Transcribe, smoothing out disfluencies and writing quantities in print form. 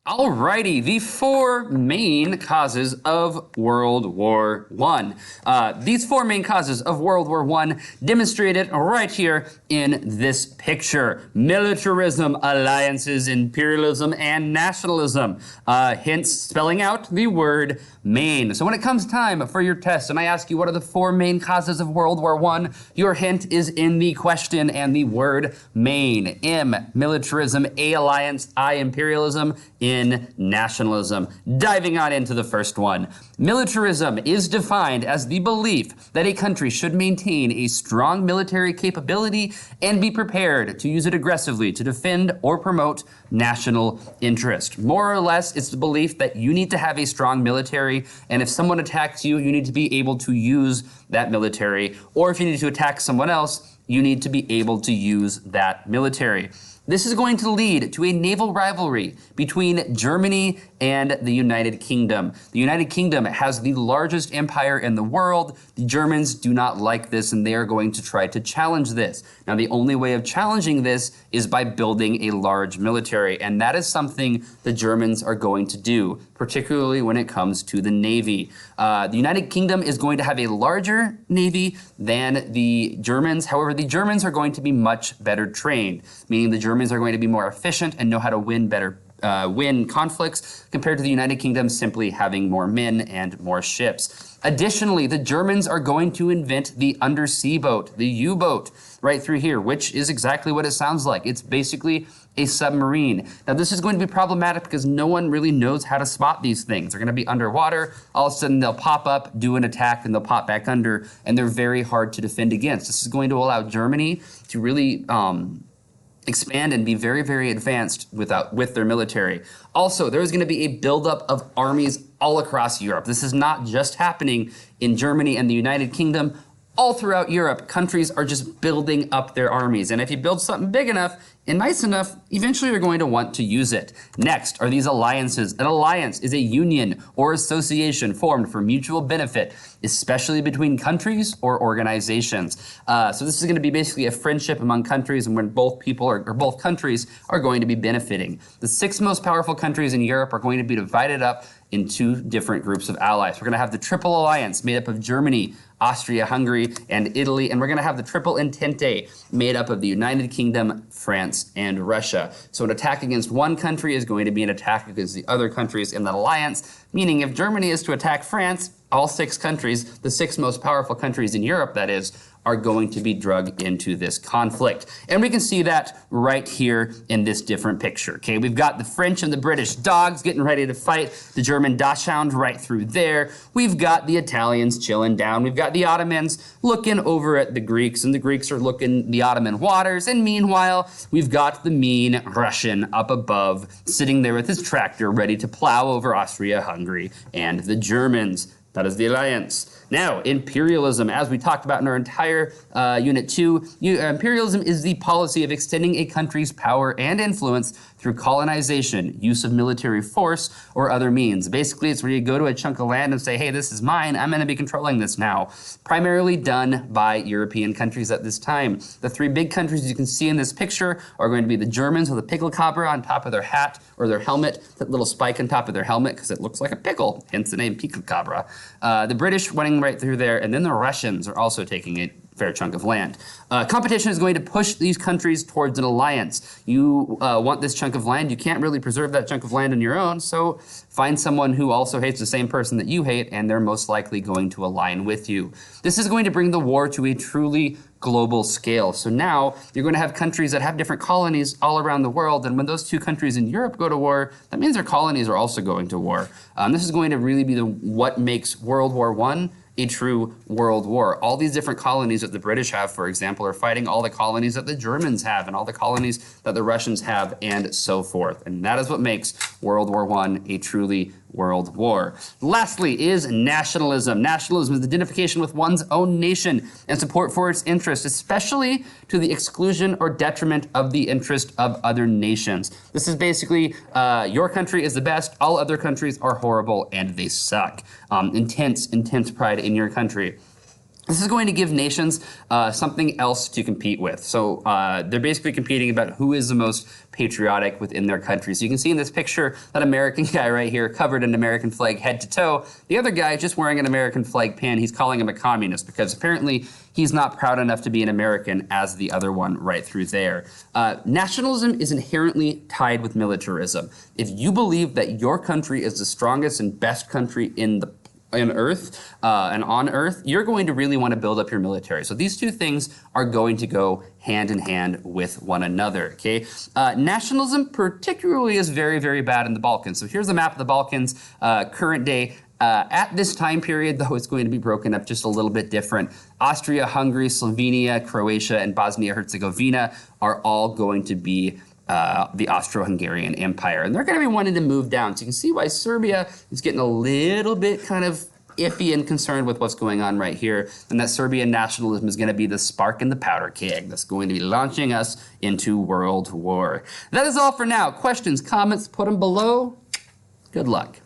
Alrighty, the four main causes of World War I. These four main causes of World War I demonstrated right here in this picture. Militarism, alliances, imperialism, and nationalism. Hence spelling out the word main. So when it comes time for your test and I ask you what are the four main causes of World War I, your hint is in the question and the word main. M, militarism, A, alliance, I, imperialism, in nationalism. Diving on into the first one. Militarism is defined as the belief that a country should maintain a strong military capability and be prepared to use it aggressively to defend or promote national interest. More or less, it's the belief that you need to have a strong military, and if someone attacks you, you need to be able to use that military, or if you need to attack someone else, you need to be able to use that military. This is going to lead to a naval rivalry between Germany and the United Kingdom. The United Kingdom has the largest empire in the world. The Germans do not like this, and they are going to try to challenge this. Now, the only way of challenging this is by building a large military, and that is something the Germans are going to do, particularly when it comes to the Navy. The United Kingdom is going to have a larger Navy than the Germans. However, the Germans are going to be much better trained, meaning the Germans are going to be more efficient and know how to win conflicts compared to the United Kingdom simply having more men and more ships. Additionally, the Germans are going to invent the undersea boat, the U-boat, right through here, which is exactly what it sounds like. It's basically a submarine. Now, this is going to be problematic because no one really knows how to spot these things. They're going to be underwater. All of a sudden, they'll pop up, do an attack, and they'll pop back under, and they're very hard to defend against. This is going to allow Germany to really expand and be very, very advanced with their military. Also, there is going to be a buildup of armies all across Europe. This is not just happening in Germany and the United Kingdom. All throughout Europe, countries are just building up their armies. And if you build something big enough and nice enough, eventually you're going to want to use it. Next are these alliances. An alliance is a union or association formed for mutual benefit, especially between countries or organizations. So this is going to be basically a friendship among countries, and when both people or both countries are going to be benefiting. The 6 most powerful countries in Europe are going to be divided up in 2 different groups of allies. We're going to have the Triple Alliance made up of Germany, Austria, Hungary, and Italy, and we're going to have the Triple Entente made up of the United Kingdom, France, and Russia. So an attack against one country is going to be an attack against the other countries in that alliance, meaning if Germany is to attack France, all 6 countries, the 6 most powerful countries in Europe, that is, are going to be dragged into this conflict. And we can see that right here in this different picture. Okay, we've got the French and the British dogs getting ready to fight, the German Dachshund right through there. We've got the Italians chilling down. We've got the Ottomans looking over at the Greeks, and the Greeks are looking the Ottoman waters. And meanwhile, we've got the mean Russian up above, sitting there with his tractor ready to plow over Austria, Hungary, and the Germans. That is the alliance. Now, imperialism, as we talked about in our entire Unit 2, imperialism is the policy of extending a country's power and influence through colonization, use of military force, or other means. Basically, it's where you go to a chunk of land and say, hey, this is mine, I'm going to be controlling this now. Primarily done by European countries at this time. The 3 big countries you can see in this picture are going to be the Germans with a pickle cobra on top of their hat or their helmet, that little spike on top of their helmet because it looks like a pickle, hence the name pickle cobra. The British running right through there, and then the Russians are also taking a fair chunk of land. Competition is going to push these countries towards an alliance. You want this chunk of land, you can't really preserve that chunk of land on your own, so find someone who also hates the same person that you hate, and they're most likely going to align with you. This is going to bring the war to a truly global scale. So now you're going to have countries that have different colonies all around the world, and when those 2 countries in Europe go to war, that means their colonies are also going to war. This is going to really be what makes World War I a true world war. All these different colonies that the British have, for example, are fighting all the colonies that the Germans have and all the colonies that the Russians have and so forth. And that is what makes World War I a truly world war. Lastly is nationalism. Nationalism is the identification with one's own nation and support for its interests, especially to the exclusion or detriment of the interest of other nations. This is basically your country is the best, all other countries are horrible and they suck. Intense pride in your country. This is going to give nations something else to compete with. So they're basically competing about who is the most patriotic within their country. So you can see in this picture that American guy right here covered in American flag head to toe. The other guy just wearing an American flag pin, he's calling him a communist because apparently he's not proud enough to be an American as the other one right through there. Nationalism is inherently tied with militarism. If you believe that your country is the strongest and best country in Earth and on Earth, you're going to really want to build up your military. So these two things are going to go hand in hand with one another, okay? Nationalism particularly is very, very bad in the Balkans. So here's the map of the Balkans, current day. At this time period, though, it's going to be broken up just a little bit different. Austria, Hungary, Slovenia, Croatia, and Bosnia-Herzegovina are all going to be the Austro-Hungarian Empire. And they're going to be wanting to move down. So you can see why Serbia is getting a little bit kind of iffy and concerned with what's going on right here. And that Serbian nationalism is going to be the spark in the powder keg that's going to be launching us into World War. That is all for now. Questions, comments, put them below. Good luck.